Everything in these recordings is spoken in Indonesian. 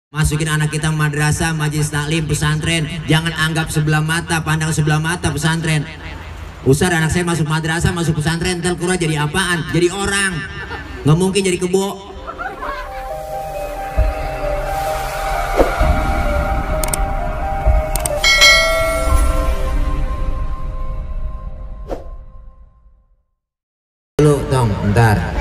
Masukin anak kita madrasah, majelis taklim, pesantren. Jangan anggap sebelah mata, pandang sebelah mata pesantren. Ustaz, anak saya masuk madrasah, masuk pesantren, ntar kurang jadi apaan? Jadi orang. Nggak mungkin jadi kebo. Dulu dong, ntar.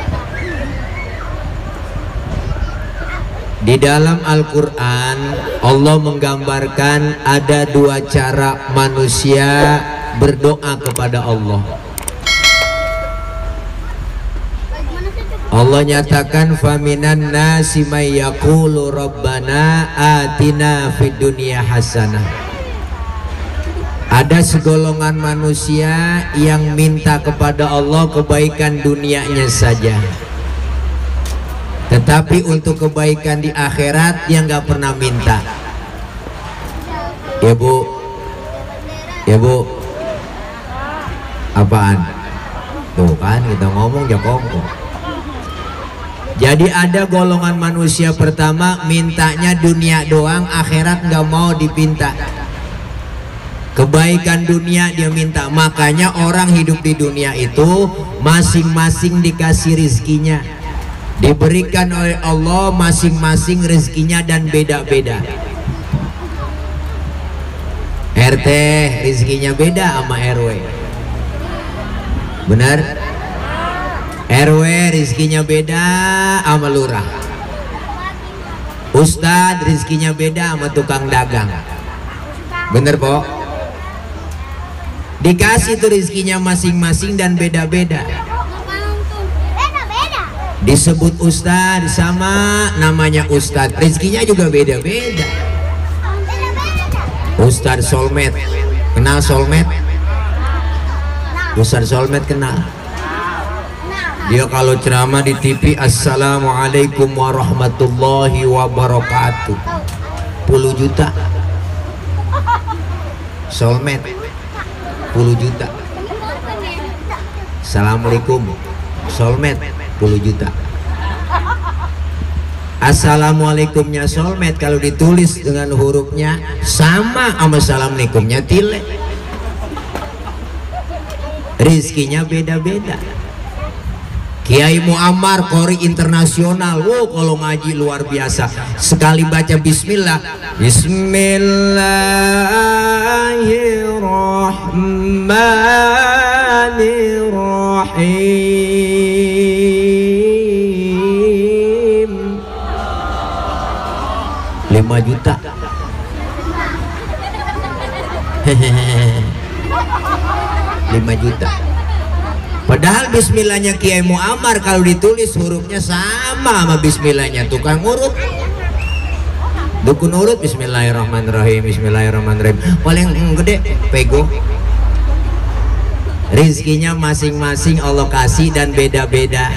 Di dalam Al-Quran Allah menggambarkan ada dua cara manusia berdoa kepada Allah. Allah nyatakan faminan nasi may yaqulu rabbana atina fid dunya hasanah. Ada segolongan manusia yang minta kepada Allah kebaikan dunianya saja, tetapi untuk kebaikan di akhirat dia nggak pernah minta. Ya bu, apaan? Tuh kan kita ngomong jakongko. Jadi ada golongan manusia pertama mintanya dunia doang, akhirat nggak mau dipinta. Kebaikan dunia dia minta. Makanya orang hidup di dunia itu masing-masing dikasih rizkinya, diberikan oleh Allah masing-masing rezekinya dan beda-beda. RT rezekinya beda sama RW, benar? RW rezekinya beda sama lurah. Ustadz rezekinya beda sama tukang dagang, bener po? Dikasih tuh rezekinya masing-masing dan beda-beda. Disebut ustadz sama namanya ustadz, rezekinya juga beda-beda. Ustadz Solmed, kenal Solmed? Ustadz Solmed kenal. Dia kalau ceramah di TV, assalamualaikum warahmatullahi wabarakatuh, 10 juta. Solmed 10 juta. Assalamualaikum Solmed 10 juta. Assalamualaikumnya Solmed kalau ditulis dengan hurufnya sama sama assalamualaikumnya tile. Rizkinya beda-beda. Kiai Muammar Qori internasional, wow kalau ngaji luar biasa. Sekali baca bismillah, Bismillahirrahmanirrahim. 5 juta. 5 juta. Padahal bismillahnya Kiai Muammar kalau ditulis hurufnya sama bismillahnya tukang urut. Dukun urut bismillahirrahmanirrahim, bismillahirrahmanirrahim. Paling gede pego. Rizkinya masing-masing Allah kasih dan beda-beda.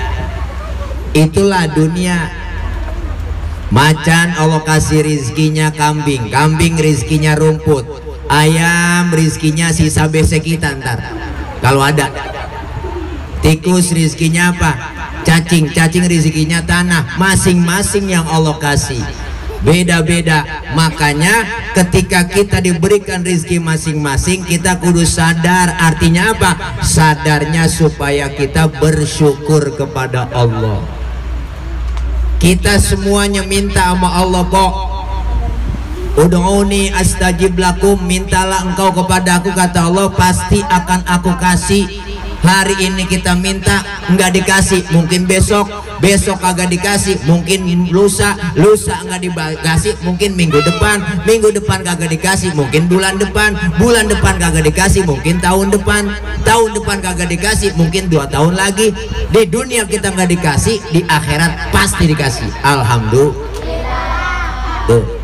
Itulah dunia. Macan Allah kasih rizkinya kambing, kambing rizkinya rumput, ayam rizkinya sisa besek kita ntar kalau ada. Tikus rizkinya apa? Cacing, cacing rizkinya tanah. Masing-masing yang Allah kasih beda-beda. Makanya ketika kita diberikan rizki masing-masing, kita kudu sadar. Artinya apa? Sadarnya supaya kita bersyukur kepada Allah. Kita semuanya minta sama Allah kok. Ud'uni astajib lakum, mintalah engkau kepada aku, kata Allah, pasti akan aku kasih. Hari ini kita minta nggak dikasih, mungkin besok kagak dikasih, mungkin lusa nggak dikasih, mungkin minggu depan kagak dikasih, mungkin bulan depan kagak dikasih, mungkin tahun depan kagak dikasih, mungkin 2 tahun lagi. Di dunia kita nggak dikasih, di akhirat pasti dikasih. Alhamdulillah. Tuh.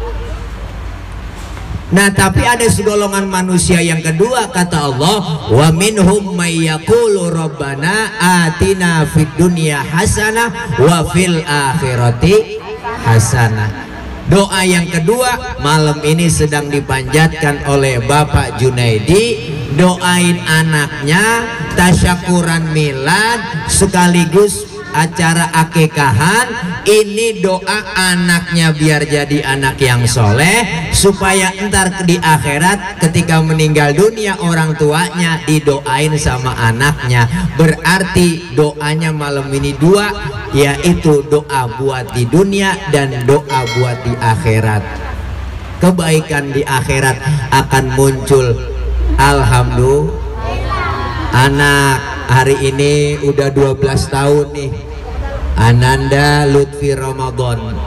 Nah, tapi ada segolongan manusia yang kedua, kata Allah, wa minhum may yaqulu rabbana atina fid dunya hasanah wa fil akhirati hasanah. Doa yang kedua malam ini sedang dipanjatkan oleh Bapak Junaidi, doain anaknya tasyakuran milad sekaligus acara akekahan, ini doa anaknya biar jadi anak yang soleh, supaya ntar di akhirat ketika meninggal dunia orang tuanya didoain sama anaknya. Berarti doanya malam ini dua, yaitu doa buat di dunia dan doa buat di akhirat. Kebaikan di akhirat akan muncul. Alhamdulillah, anak hari ini udah 12 tahun nih, Ananda Lutfi Ramadan,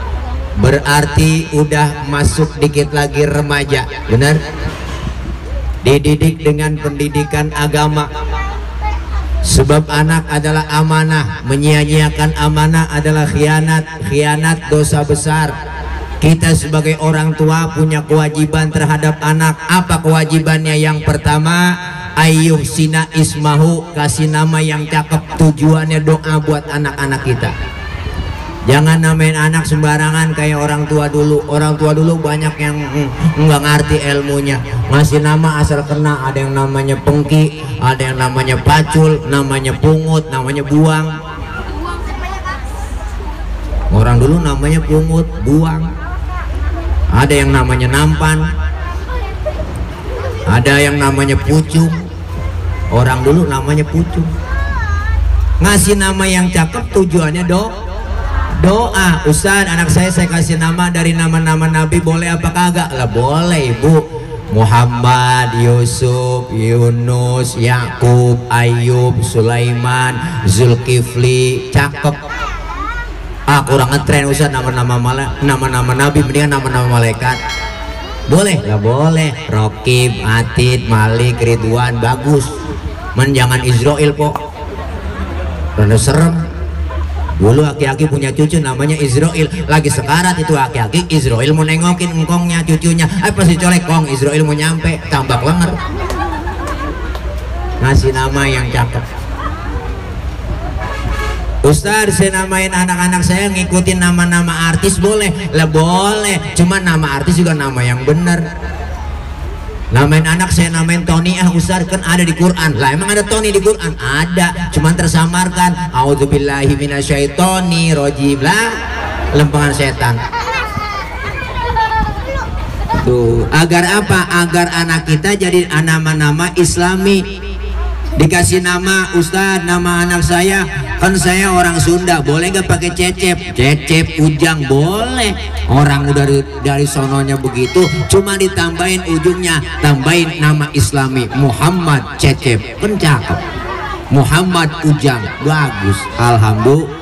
berarti udah masuk dikit lagi remaja, benar? Dididik dengan pendidikan agama, sebab anak adalah amanah. Menyia-nyiakan amanah adalah khianat, khianat dosa besar. Kita sebagai orang tua punya kewajiban terhadap anak. Apa kewajibannya? Yang pertama, ayyuh sina ismahu, kasih nama yang cakep. Tujuannya doa buat anak-anak kita. Jangan namain anak sembarangan kayak orang tua dulu. Orang tua dulu banyak yang nggak ngerti ilmunya, ngasih nama asal kena. Ada yang namanya pengki, ada yang namanya pacul, namanya pungut, namanya buang. Orang dulu namanya pungut, buang. Ada yang namanya nampan, ada yang namanya pucung. Orang dulu namanya pucung. Ngasih nama yang cakep tujuannya doa. Ustaz, anak saya kasih nama dari nama-nama Nabi, boleh apa kagak? Lah boleh ibu. Muhammad, Yusuf, Yunus, Yakub, Ayub, Sulaiman, Zulkifli, cakep. Ah, kurang ngetren Ustaz nama-nama Nabi, mendingan nama-nama malaikat. Boleh? Lah boleh. Rokib, Atid, Malik, Ridwan, bagus. Men jangan Israel po, karena serem. Dulu aki-aki punya cucu namanya Israel, lagi sekarat itu aki-aki. Israel mau nengokin engkongnya cucunya, pasti colek kong. Israel mau nyampe tambak lenger. Ngasih nama yang cakep. Ustaz, saya namain anak-anak saya ngikutin nama-nama artis, boleh? Lah boleh, cuma nama artis juga nama yang benar. Namain anak saya namain Tony, Ustaz, kan ada di Quran. Lah emang ada Tony di Quran? Ada, cuma tersamarkan. A'udzubillahi minasyaitonir rajim, lah lempengan setan. Tuh, agar apa? Agar anak kita jadi nama-nama Islami. Dikasih nama, Ustaz, nama anak saya, kan saya orang Sunda, boleh gak pakai Cecep? Cecep, Ujang, boleh. Orang udah dari sononya begitu, cuma ditambahin ujungnya, tambahin nama Islami, Muhammad Cecep, kan cakep. Muhammad Ujang, bagus. Alhamdulillah.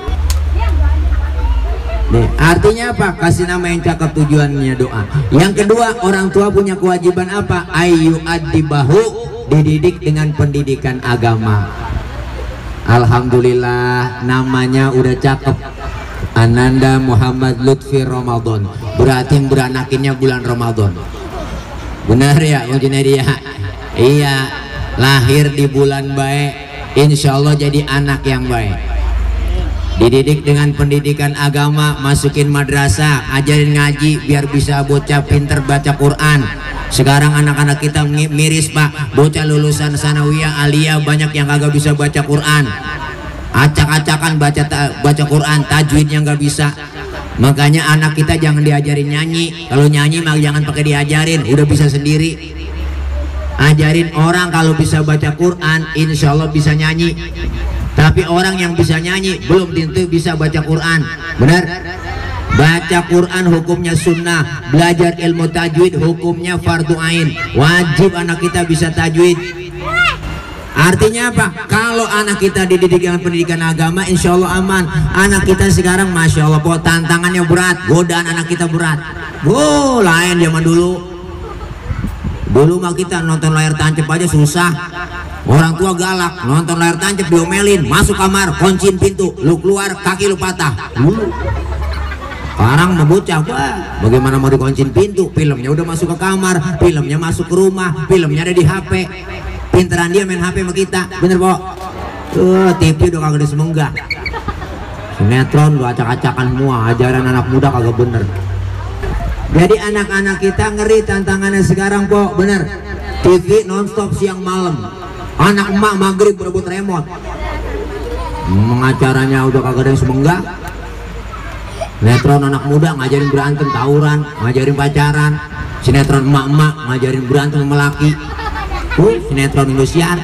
Nih, artinya apa? Kasih nama yang cakep, tujuannya doa. Yang kedua, orang tua punya kewajiban apa? Ayu adibahu, dididik dengan pendidikan agama. Alhamdulillah, namanya udah cakep, Ananda Muhammad Lutfi Ramadan, berarti beranakinnya bulan Ramadan. Benar ya Junaidi ya? Iya, lahir di bulan baik, insya Allah jadi anak yang baik. Dididik dengan pendidikan agama, masukin madrasah, ajarin ngaji biar bisa bocah pinter baca Quran. Sekarang anak-anak kita miris pak, bocah lulusan sanawiyah, aliyah banyak yang kagak bisa baca Quran, acak-acakan baca Quran, tajwidnya nggak bisa. Makanya anak kita jangan diajarin nyanyi. Kalau nyanyi mah jangan pakai diajarin, udah bisa sendiri. Ajarin orang kalau bisa baca Quran, insya Allah bisa nyanyi. Tapi orang yang bisa nyanyi belum tentu bisa baca Quran, benar? Baca Quran hukumnya sunnah, belajar ilmu tajwid hukumnya fardu ain, wajib anak kita bisa tajwid. Artinya apa? Kalau anak kita dididik dengan pendidikan agama, insya Allah aman. Anak kita sekarang masya Allah, tantangannya berat, godaan anak kita berat. Lain zaman dulu. Dulu mah kita nonton layar tancap aja susah. Orang tua galak, nonton layar tancap diomelin, masuk kamar, kunciin pintu, lu keluar kaki lu patah. Sekarang bocah, bagaimana mau dikunciin pintu? Filmnya udah masuk ke kamar, filmnya masuk ke rumah, filmnya ada di HP. Pinteran dia main HP sama kita, bener po? TV udah kagak disemenggak. Sinetron udah acak-acakan semua, ajaran anak muda kagak bener. Jadi anak-anak kita ngeri tantangannya sekarang po, bener? TV nonstop siang malam. Anak emak maghrib berebut remote. Acaranya udah kagak ada yang semenggak. Sinetron anak muda ngajarin berantem tawuran, ngajarin pacaran. Sinetron emak-emak ngajarin berantem sama laki. Sinetron Indosiar.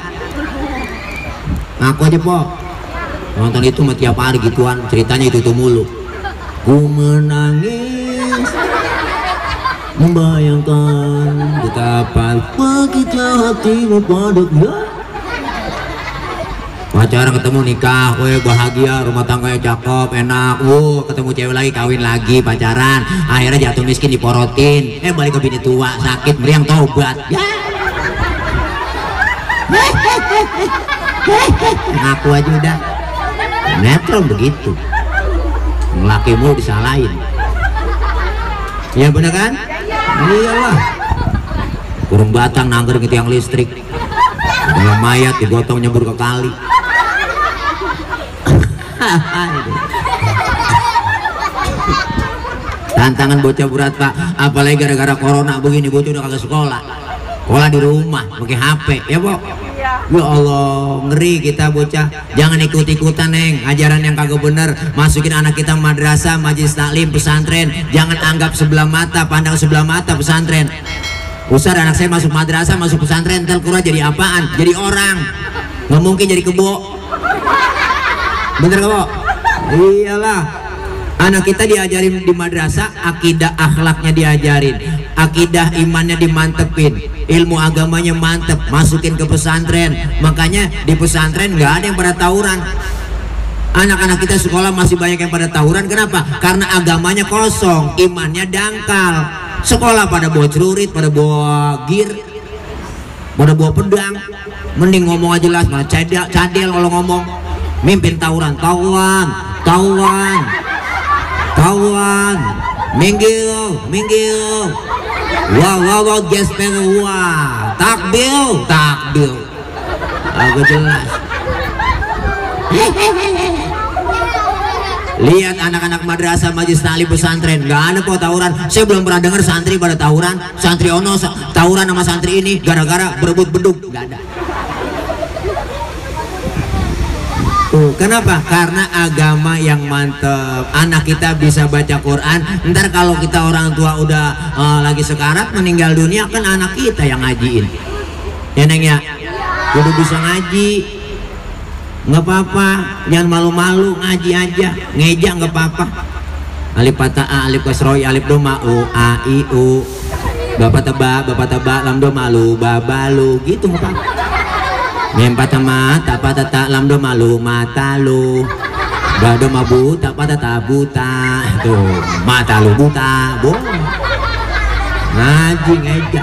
Ngaku aja po nonton itu mah tiap hari gituan, ceritanya itu mulu. Ku menangis membayangkan betapa begitu hatimu padaku. Pacaran ketemu nikah, bahagia, rumah tangganya cakep, enak, ketemu cewek lagi, kawin lagi, pacaran, akhirnya jatuh miskin diporotin, balik ke bini tua, sakit, meriang taubat. Ngaku aja udah. Sinetron begitu, lakimu disalahin. Ya bener kan? Iyalah. Kurung batang nangger ke tiang listrik, dalam mayat digotong nyebur ke kali. Tantangan bocah berat pak, apalagi gara-gara corona begini, bocah udah kagak sekolah di rumah pakai HP ya po. Ya Allah, ngeri kita bocah. Jangan ikut-ikutan neng ajaran yang kagak bener. Masukin anak kita madrasah, majelis taklim, pesantren. Jangan anggap sebelah mata, pandang sebelah mata pesantren. Ustaz, anak saya masuk madrasah, masuk pesantren, ntar kurang jadi apaan? Jadi orang, nggak mungkin jadi kebo. Bener gak po? Iyalah, anak kita diajarin di madrasah, akidah akhlaknya diajarin, akidah imannya dimantepin, ilmu agamanya mantep, masukin ke pesantren. Makanya di pesantren nggak ada yang pada tawuran. Anak-anak kita sekolah masih banyak yang pada tawuran. Kenapa? Karena agamanya kosong, imannya dangkal. Sekolah pada bawa celurit, pada bawa gear, pada bawa pedang. Mending ngomong aja jelas, malah cadel kalau ngomong. Mimpin tawuran, tawuran, minggil, wah, gesper, wah, takbir, agak jelas. Lihat anak-anak madrasah, majelis taklim, pesantren, nggak ada kok tawuran. Saya belum pernah dengar santri pada tawuran, santri ono tawuran sama santri ini gara-gara berebut beduk, nggak ada. Kenapa? Karena agama yang mantep. Anak kita bisa baca Quran. Ntar kalau kita orang tua udah lagi sekarat meninggal dunia, kan anak kita yang ngajiin. Ya neng ya, udah bisa ngaji. Nggak apa-apa, jangan malu-malu, ngaji aja, ngeja nggak apa-apa. Alif patah a, alif kasroy, alif doma u, a i u, bapak tebak, lam doma lu, babalu, gitu nggak apa-apa. Mempat sama tak patah tak, lam doma lu, mata lu, doma bu, tak patah tak buta, tuh mata lu buta, ngaji ngeja.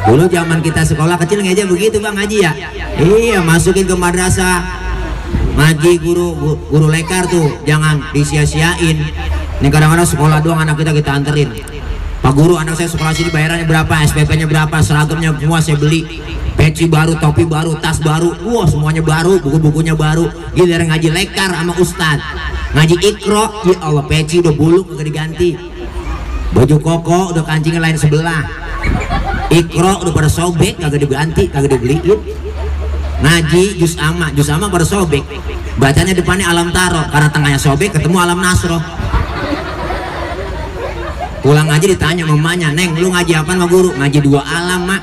Dulu zaman kita sekolah kecil ngeja begitu bang, ngaji ya. Iya, masukin ke madrasah. Ngaji guru lekar tuh jangan disia-siain. Ini kadang-kadang sekolah doang anak kita anterin. Pak guru, anak saya sekolah sini bayarannya berapa, SPP-nya berapa, seragamnya semua saya beli, peci baru, topi baru, tas baru, wah semuanya baru, buku-bukunya baru. Giliran ngaji lekar sama ustad, ngaji ikro, ya Allah peci udah buluk kagak diganti, baju koko udah kancingnya lain sebelah, ikro udah pada sobek kagak diganti, kagak dibeliin. Ngaji juz ama pada sobek, bacanya depannya alam taro karena tengahnya sobek ketemu alam nasro. Pulang ngaji ditanya mamanya, neng lu ngaji apa sama guru? Ngaji dua alam mak.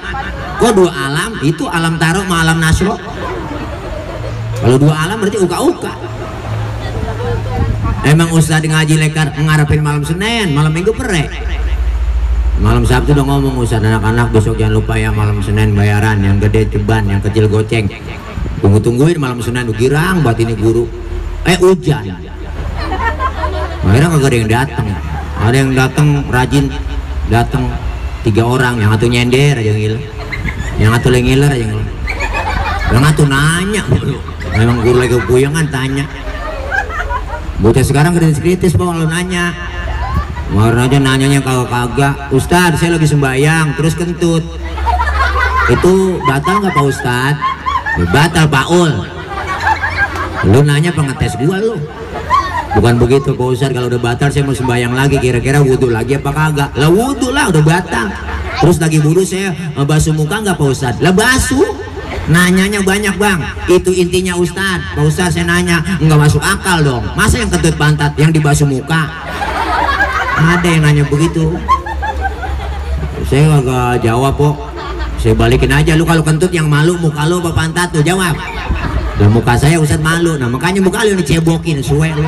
Kok dua alam? Itu alam taro sama alam nasro. Kalau dua alam berarti uka-uka. Emang ustadz ngaji lekar ngarepin malam Senin, malam Minggu perek. Malam Sabtu udah ngomong, ustadz anak-anak besok jangan lupa ya malam Senin bayaran, yang gede ceban, yang kecil goceng. Tungguin malam Senin, girang buat ini guru. Hujan. Akhirnya kagak ada yang datang. Ada yang datang rajin, datang 3 orang, yang satu nyender aja ngiler, yang satu ngiler aja ngiler, yang satu nanya. Memang guru lagi kepuyangan tanya. Bocah sekarang kritis bang kalau nanya. Kemarin aja nanyanya kagak, Ustadz saya lagi sembahyang terus kentut, itu batal nggak Pak Ustadz? Batal Paul. Lu nanya pengetes gua lu. Bukan begitu Pak Ustadz, kalau udah batal saya mau sembahyang lagi, kira-kira wudhu lagi apa kagak? Lah wudhu lah, udah batal. Terus lagi wudhu saya basuh muka nggak Pak Ustadz? Lah basuh. Nanyanya banyak bang, itu intinya Ustadz. Pak Ustadz saya nanya, nggak masuk akal dong. Masa yang kentut pantat, yang dibasuh muka? Ada yang nanya begitu. Saya agak jawab kok. Saya balikin aja, lu kalau kentut yang malu muka lu apa pantat tuh, jawab. Dan muka saya Ustadz malu, nah makanya muka lu dicebokin, suwe lu.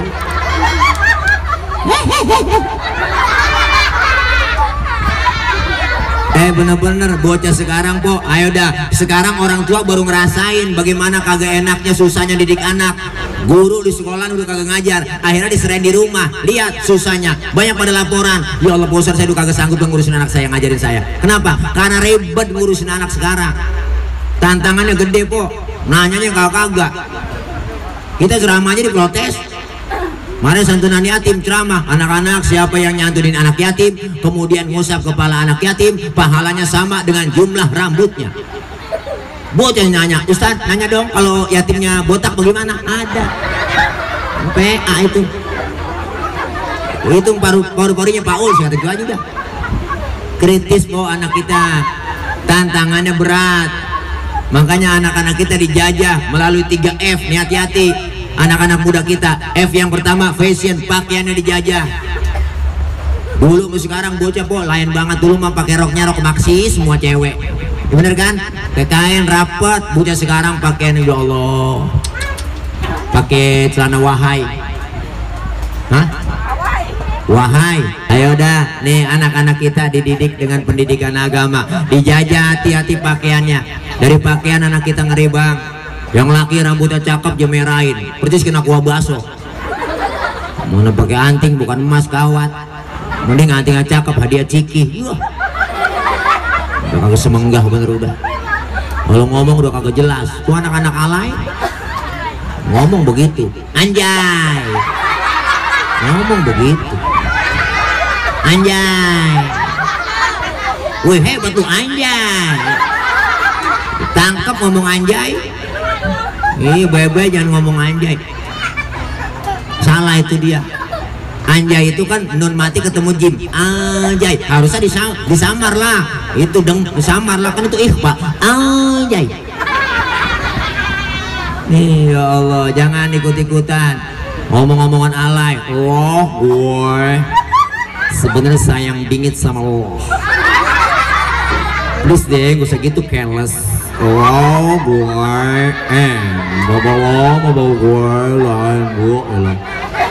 Bener-bener bocah sekarang po, ayo dah, sekarang orang tua baru ngerasain bagaimana kagak enaknya susahnya didik anak. Guru di sekolah udah kagak ngajar, akhirnya diserahin di rumah. Lihat susahnya, banyak pada laporan. Ya Allah Pak Ustadz, saya udah kagak sanggup ngurusin anak saya, ngajarin saya. Kenapa? Karena ribet ngurusin anak sekarang. Tantangannya gede po, nanyanya kagak. Kita ceramah aja diprotes. Mari santunan yatim ceramah, anak-anak siapa yang nyantunin anak yatim kemudian ngusap kepala anak yatim, pahalanya sama dengan jumlah rambutnya. Bocah nanya, Ustadz nanya dong, kalau yatimnya botak bagaimana? Ada PA itu paru-parunya Paus, kata gua juga. Kritis kok anak kita, tantangannya berat. Makanya anak-anak kita dijajah melalui 3F, nih hati-hati. Anak-anak muda kita, F yang pertama fashion, pakaiannya dijajah. Dulu sekarang bocah po lain banget, dulu mah pakai roknya rok maxi semua cewek. Bener kan? Kain rapat, bocah sekarang pakaian ya Allah. Pakai celana wahai. Hah? Wahai. Ayo dah, nih anak-anak kita dididik dengan pendidikan agama. Dijajah hati-hati pakaiannya. Dari pakaian anak kita ngeri bang. Yang laki rambutnya cakep jemerain, persis kena kuah bakso. Mana pakai anting bukan emas kawat. Mending antingnya cakep hadiah ciki. Udah kagak semenggah bener udah. Kalau ngomong udah kagak jelas. Tuh anak-anak alay ngomong begitu. Anjay. Ngomong begitu. Anjay. Wih hebat tuh anjay. Tangkap ngomong anjay. Ih bebe jangan ngomong anjay, salah itu dia. Anjay itu kan nun mati ketemu jim. Anjay harusnya disamar lah. Itu dong disamar lah, kan itu ikhfa. Anjay. Nih ya Allah, jangan ikut-ikutan ngomong-ngomongan alay. Oh gue sebenarnya sayang bingit sama lo. Please deh, gak usah gitu careless. Oh gue bawa gue lain gue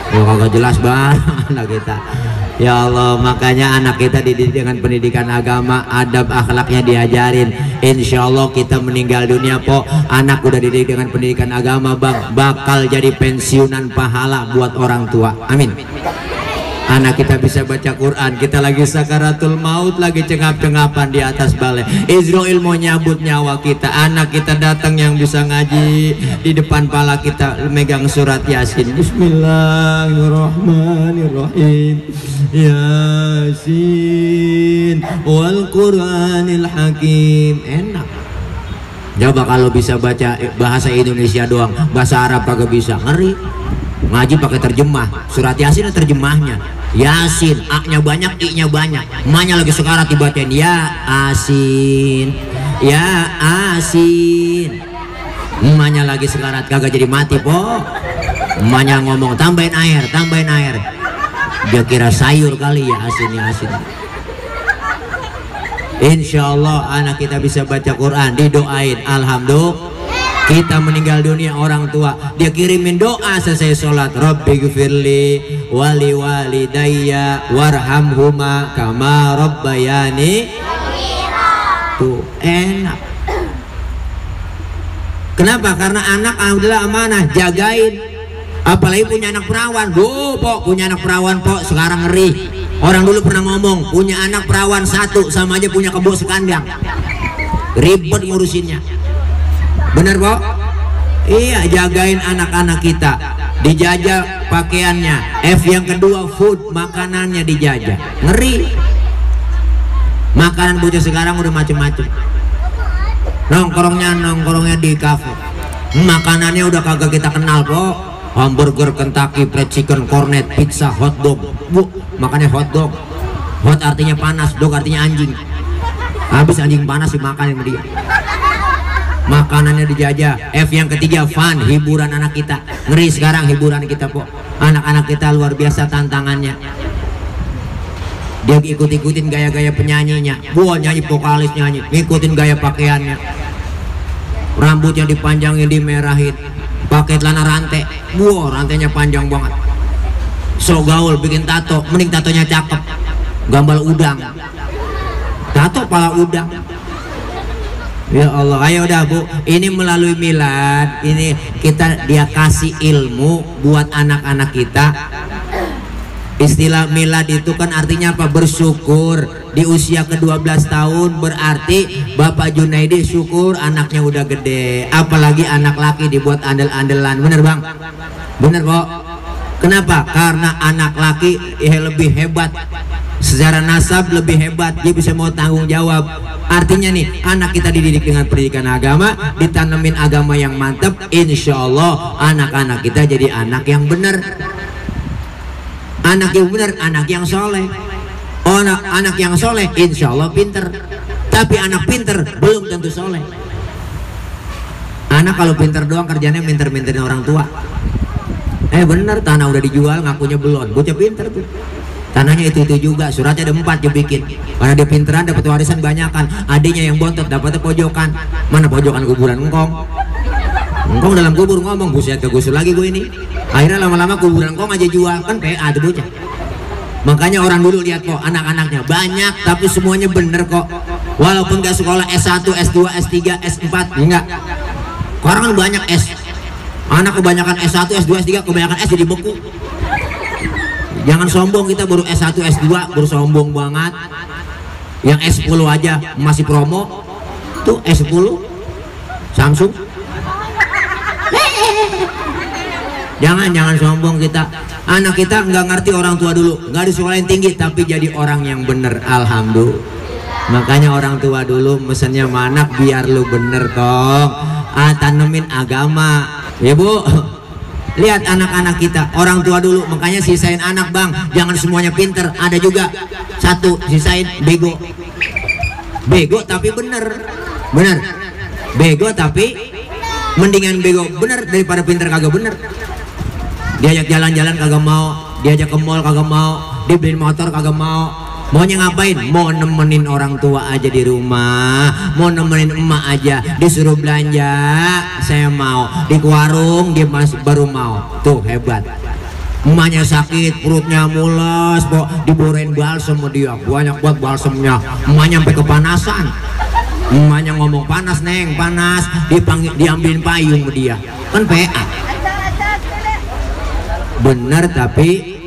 kagak jelas banget anak kita. Ya Allah, makanya anak kita dididik dengan pendidikan agama, adab akhlaknya diajarin. Insya Allah kita meninggal dunia po, anak udah dididik dengan pendidikan agama bang, bakal jadi pensiunan pahala buat orang tua. Amin. Anak kita bisa baca Quran, kita lagi sakaratul maut, lagi cengap-cengapan di atas balai, Israel mau nyabut nyawa kita, anak kita datang yang bisa ngaji di depan pala kita megang surat Yasin. Bismillahirrahmanirrahim. Yasin wal Quranil Hakim. Enak. Coba kalau bisa baca bahasa Indonesia doang, bahasa Arab kagak bisa, ngeri. Ngaji pakai terjemah, surat Yasin terjemahnya. Yasin, A-nya banyak, I-nya banyak. Emaknya lagi sekarat dibacain ya Asin, ya Asin. Emaknya lagi sekarat kagak jadi mati po. Emaknya ngomong tambahin air, tambahin air. Dia kira sayur kali ya Asin, ya Asin. Insya Allah anak kita bisa baca Quran, didoain. Alhamdulillah. Kita meninggal dunia orang tua dia kirimin doa selesai sholat, Rabbi gfirli wali walidayya warhamhuma kama rabbayani. Tuh enak. Kenapa? Karena anak adalah amanah, jagain. Apalagi punya anak perawan. Pok punya anak perawan pok sekarang ngeri. Orang dulu pernah ngomong punya anak perawan satu sama aja punya kebo sekandang, ribet ngurusinnya. Bener kok? Iya, jagain anak-anak kita, dijajah pakaiannya. F yang kedua food, makanannya dijajah. Ngeri. Makanan bocah sekarang udah macem-macem. Nongkrongnya di kafe. Makanannya udah kagak kita kenal kok. Hamburger, Kentucky Fried Chicken, Cornet, pizza, hot dog. Bu, makannya hot dog. Hot artinya panas, dog artinya anjing. Habis anjing panas dimakan sama dia. makanannya dijajah. F yang ketiga fun, hiburan anak kita. Ngeri sekarang hiburan kita po, anak-anak kita luar biasa tantangannya. Dia ikut-ikutin gaya-gaya penyanyinya, buat nyanyi vokalis nyanyi, ngikutin gaya pakaiannya, rambutnya dipanjangin dimerahin, pakai celana rantai, buah rantainya panjang banget, so gaul, bikin tato, mending tatonya cakep, gambar udang, tato pala udang. Ya Allah, ayo dah Bu, ini melalui milad, ini kita dia kasih ilmu buat anak-anak kita. Istilah milad itu kan artinya apa? Bersyukur. Di usia ke-12 tahun berarti Bapak Junaidi syukur anaknya udah gede. Apalagi anak laki dibuat andel-andelan. Bener Bang? Bener kok. Kenapa? Karena anak laki lebih hebat, secara nasab lebih hebat, dia bisa mau tanggung jawab. Artinya nih, anak kita dididik dengan pendidikan agama, ditanemin agama yang mantap, insya Allah anak-anak kita jadi anak yang benar. Anak yang benar, anak yang soleh. Anak yang soleh, insya Allah pinter. Tapi anak pinter belum tentu soleh. Anak kalau pinter doang kerjanya minter-minterin orang tua. Bener, tanah udah dijual, ngakunya belum. Bocah pinter tuh. Tanahnya itu juga, suratnya ada 4 dia bikin. Karena dia pinteran dapat warisan banyakan. Adiknya yang bontot dapatnya pojokan. Mana pojokan kuburan engkong? Engkong dalam kubur ngomong, buset kegusur lagi gue ini. Akhirnya lama-lama kuburan engkong aja jual, kan PA tuh bocah. Makanya orang dulu lihat kok anak-anaknya banyak tapi semuanya bener kok. Walaupun gak sekolah S1, S2, S3, S4, enggak. Sekarang kan banyak S. Anak kebanyakan S1, S2, S3, kebanyakan S jadi beku. Jangan sombong, kita baru S1, S2 baru sombong banget. Yang S10 aja masih promo. Tuh S10 Samsung. Jangan sombong kita. Anak kita nggak ngerti orang tua dulu, nggak disekolahin tinggi tapi jadi orang yang bener. Alhamdulillah. Makanya orang tua dulu mesennya mana biar lu bener dong. Tanemin agama ya Bu. Lihat anak-anak kita, orang tua dulu, makanya sisain anak Bang, jangan semuanya pinter. Ada juga satu sisain bego. Bego tapi bener. Bego tapi mendingan bego bener daripada pinter kagak bener. Diajak jalan-jalan kagak mau, diajak ke mall kagak mau, dibeliin motor kagak mau. Maunya ngapain? Mau nemenin orang tua aja di rumah, mau nemenin emak aja, disuruh belanja saya mau, di warung dia masih baru mau. Tuh hebat. Emaknya sakit, perutnya mules, diborain balsem sama dia, banyak buat balsemnya. Emaknya sampai kepanasan. Emaknya ngomong panas neng, panas, diambilin payung sama dia. Kan PA. Bener tapi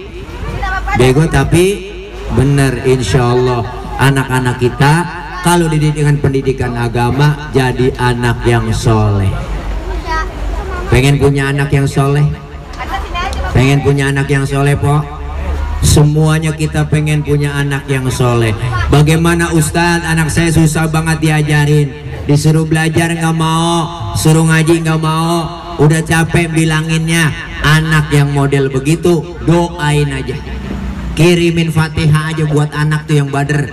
bego tapi bener. Insya Allah anak-anak kita kalau dididik dengan pendidikan agama jadi anak yang soleh. Pengen punya anak yang soleh? Pengen punya anak yang soleh po? Semuanya kita pengen punya anak yang soleh. Bagaimana Ustadz, anak saya susah banget diajarin, disuruh belajar nggak mau, suruh ngaji nggak mau, udah capek bilanginnya. Anak yang model begitu doain aja, kirimin Fatihah aja buat anak tuh yang bader.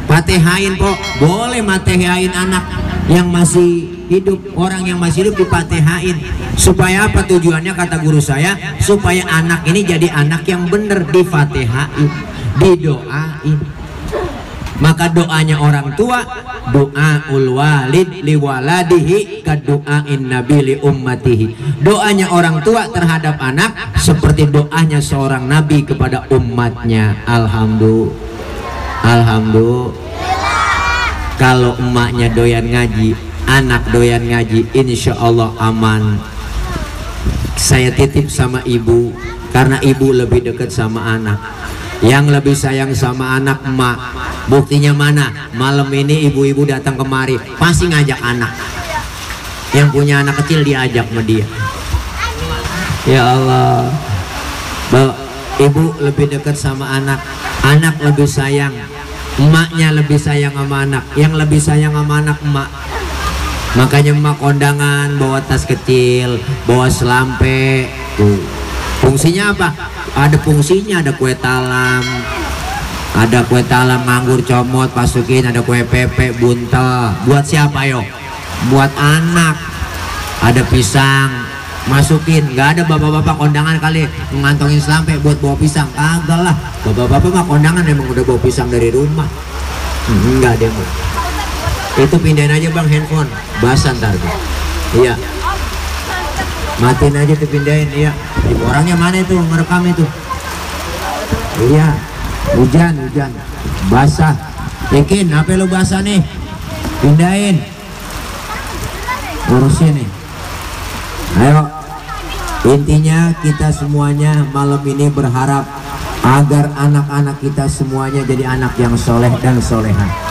Fatihain po, boleh matihain anak yang masih hidup, orang yang masih hidup dipatihain. Supaya apa tujuannya kata guru saya? Supaya anak ini jadi anak yang bener, difatihain, didoain. Maka doanya orang tua, doaul walid liwaladihi kadu'ain nabi li ummatihi. Doanya orang tua terhadap anak seperti doanya seorang nabi kepada umatnya. Alhamdulillah. Kalau emaknya doyan ngaji, anak doyan ngaji, insya Allah aman. Saya titip sama ibu, karena ibu lebih dekat sama anak. Yang lebih sayang sama anak emak. Buktinya mana? Malam ini ibu-ibu datang kemari pasti ngajak anak. Yang punya anak kecil diajak sama dia. Ya Allah, ibu lebih dekat sama anak. Anak lebih sayang, emaknya lebih sayang sama anak. Yang lebih sayang sama anak emak. Makanya emak kondangan bawa tas kecil, bawa selampe. Fungsinya apa? Ada fungsinya, ada kue talam, nganggur comot masukin, ada kue pepe buntel. Buat siapa yo? buat anak. Ada pisang, masukin. Nggak ada bapak-bapak kondangan kali ngantongin sampai buat bawa pisang, kagak lah. Bapak-bapak mah kondangan emang udah bawa pisang dari rumah. Enggak deh, itu pindahin aja bang handphone, basah ntar tuh. Iya, matiin aja tuh, pindahin. Iya, orangnya mana itu ngerekam itu? Iya, hujan basah. Yakin HP lu basah nih, pindahin, urusin nih. Ayo, intinya kita semuanya malam ini berharap agar anak-anak kita semuanya jadi anak yang soleh dan soleha.